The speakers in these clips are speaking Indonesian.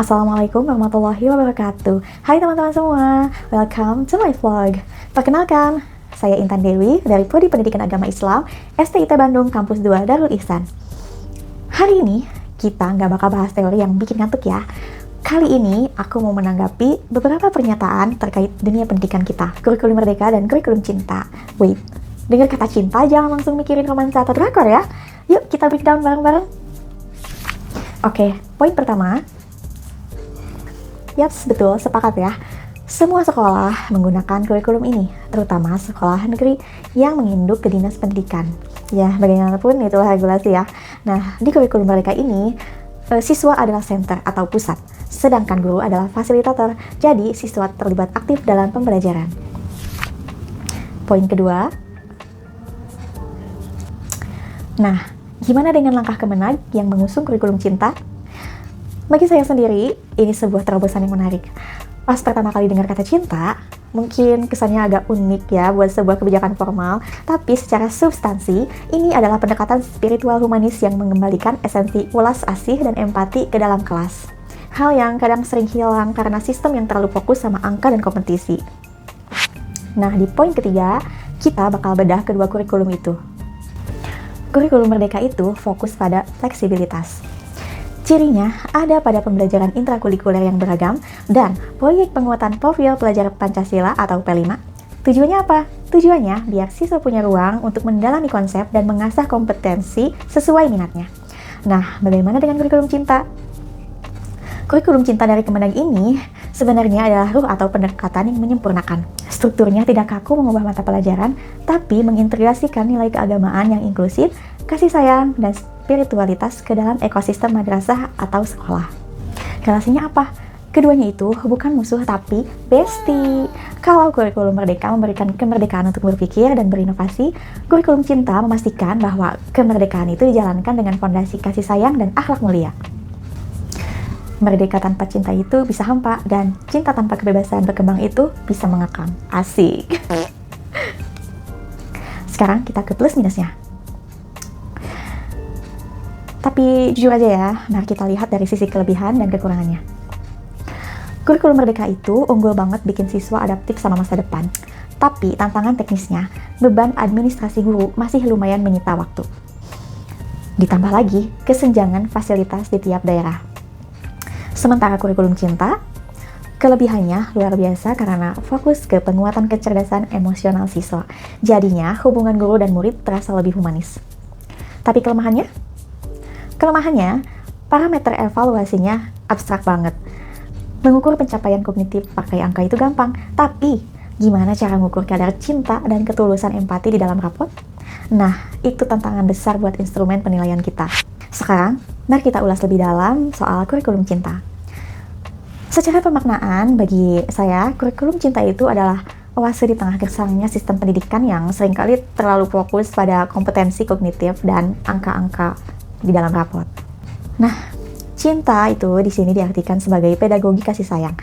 Assalamualaikum warahmatullahi wabarakatuh. Hai teman-teman semua, welcome to my vlog. Perkenalkan, saya Intan Dewi dari Prodi Pendidikan Agama Islam STIT Bandung Kampus 2 Darul Ihsan. Hari ini kita nggak bakal bahas teori yang bikin ngantuk ya. Kali ini aku mau menanggapi beberapa pernyataan terkait dunia pendidikan kita, kurikulum merdeka dan kurikulum cinta. Wait, dengar kata cinta jangan langsung mikirin romansa atau drakor ya. Yuk kita breakdown bareng-bareng. Oke, poin pertama. Yaps, betul, sepakat ya. Semua sekolah menggunakan kurikulum ini, terutama sekolah negeri yang menginduk ke Dinas Pendidikan. Ya, bagaimanapun itulah regulasi ya. Nah, di kurikulum mereka ini, siswa adalah center atau pusat, sedangkan guru adalah fasilitator, jadi siswa terlibat aktif dalam pembelajaran. Poin kedua. Nah, gimana dengan langkah Kemenag yang mengusung kurikulum cinta? Bagi saya sendiri, ini sebuah terobosan yang menarik. Pas pertama kali dengar kata cinta, mungkin kesannya agak unik ya buat sebuah kebijakan formal, tapi secara substansi, ini adalah pendekatan spiritual humanis yang mengembalikan esensi ulas asih dan empati ke dalam kelas. Hal yang kadang sering hilang karena sistem yang terlalu fokus sama angka dan kompetisi. Nah, di poin ketiga, kita bakal bedah kedua kurikulum itu. Kurikulum merdeka itu fokus pada fleksibilitas. Cirinya ada pada pembelajaran intrakurikuler yang beragam dan proyek penguatan profil pelajar Pancasila atau P5. Tujuannya apa? Tujuannya biar siswa punya ruang untuk mendalami konsep dan mengasah kompetensi sesuai minatnya. Nah, bagaimana dengan kurikulum cinta? Kurikulum cinta dari Kemenag ini sebenarnya adalah ruh atau pendekatan yang menyempurnakan. Strukturnya tidak kaku mengubah mata pelajaran, tapi mengintegrasikan nilai keagamaan yang inklusif, kasih sayang, dan spiritualitas ke dalam ekosistem madrasah atau sekolah. Relasinya apa? Keduanya itu bukan musuh tapi bestie. Kalau kurikulum merdeka memberikan kemerdekaan untuk berpikir dan berinovasi, kurikulum cinta memastikan bahwa kemerdekaan itu dijalankan dengan fondasi kasih sayang dan akhlak mulia. Merdeka tanpa cinta itu bisa hampa, dan cinta tanpa kebebasan berkembang itu bisa mengekang. Asik. Sekarang kita ke plus minusnya. Tapi jujur aja ya, mari kita lihat dari sisi kelebihan dan kekurangannya. Kurikulum merdeka itu unggul banget bikin siswa adaptif sama masa depan. Tapi tantangan teknisnya, beban administrasi guru masih lumayan menyita waktu. Ditambah lagi, kesenjangan fasilitas di tiap daerah. Sementara kurikulum cinta, kelebihannya luar biasa karena fokus ke penguatan kecerdasan emosional siswa. Jadinya hubungan guru dan murid terasa lebih humanis. Tapi kelemahannya, parameter evaluasinya abstrak banget. Mengukur pencapaian kognitif pakai angka itu gampang, tapi gimana cara mengukur kadar cinta dan ketulusan empati di dalam rapot? Nah, itu tantangan besar buat instrumen penilaian kita. Sekarang, mari kita ulas lebih dalam soal kurikulum cinta. Secara pemaknaan, bagi saya, kurikulum cinta itu adalah oase di tengah gersangnya sistem pendidikan yang seringkali terlalu fokus pada kompetensi kognitif dan angka-angka di dalam rapot. Nah, cinta itu di sini diartikan sebagai pedagogi kasih sayang.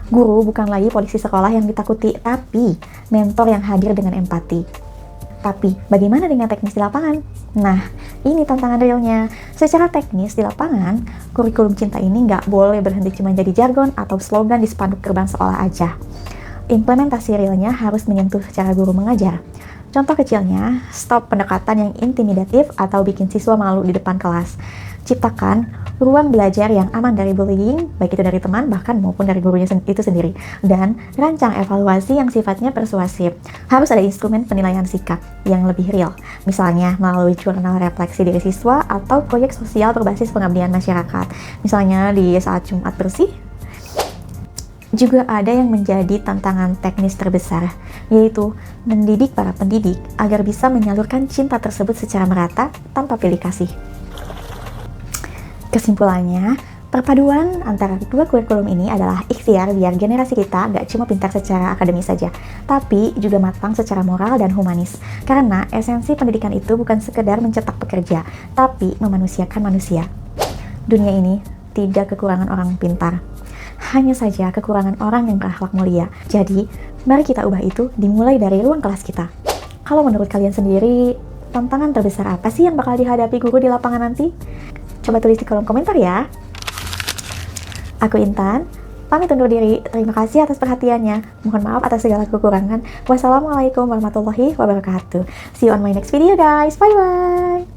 Guru bukan lagi polisi sekolah yang ditakuti, tapi mentor yang hadir dengan empati. Tapi, bagaimana dengan teknis di lapangan? Nah, ini tantangan realnya. Secara teknis di lapangan, kurikulum cinta ini nggak boleh berhenti cuma jadi jargon atau slogan di spanduk gerbang sekolah aja. Implementasi realnya harus menyentuh cara guru mengajar. Contoh kecilnya, stop pendekatan yang intimidatif atau bikin siswa malu di depan kelas. Ciptakan ruang belajar yang aman dari bullying, baik itu dari teman bahkan maupun dari gurunya itu sendiri. Dan rancang evaluasi yang sifatnya persuasif. Harus ada instrumen penilaian sikap yang lebih real. Misalnya melalui jurnal refleksi diri siswa atau proyek sosial berbasis pengabdian masyarakat. Misalnya di saat Jumat bersih. Juga ada yang menjadi tantangan teknis terbesar, yaitu mendidik para pendidik agar bisa menyalurkan cinta tersebut secara merata tanpa pilih kasih. Kesimpulannya, perpaduan antara kedua kurikulum ini adalah ikhtiar biar generasi kita gak cuma pintar secara akademis saja, tapi juga matang secara moral dan humanis. Karena esensi pendidikan itu bukan sekedar mencetak pekerja, tapi memanusiakan manusia. Dunia ini tidak kekurangan orang pintar, hanya saja kekurangan orang yang berakhlak mulia. Jadi, mari kita ubah itu dimulai dari ruang kelas kita. Kalau menurut kalian sendiri, tantangan terbesar apa sih yang bakal dihadapi guru di lapangan nanti? Coba tulis di kolom komentar ya. Aku Intan, pamit undur diri. Terima kasih atas perhatiannya. Mohon maaf atas segala kekurangan. Wassalamualaikum warahmatullahi wabarakatuh. See you on my next video guys. Bye bye.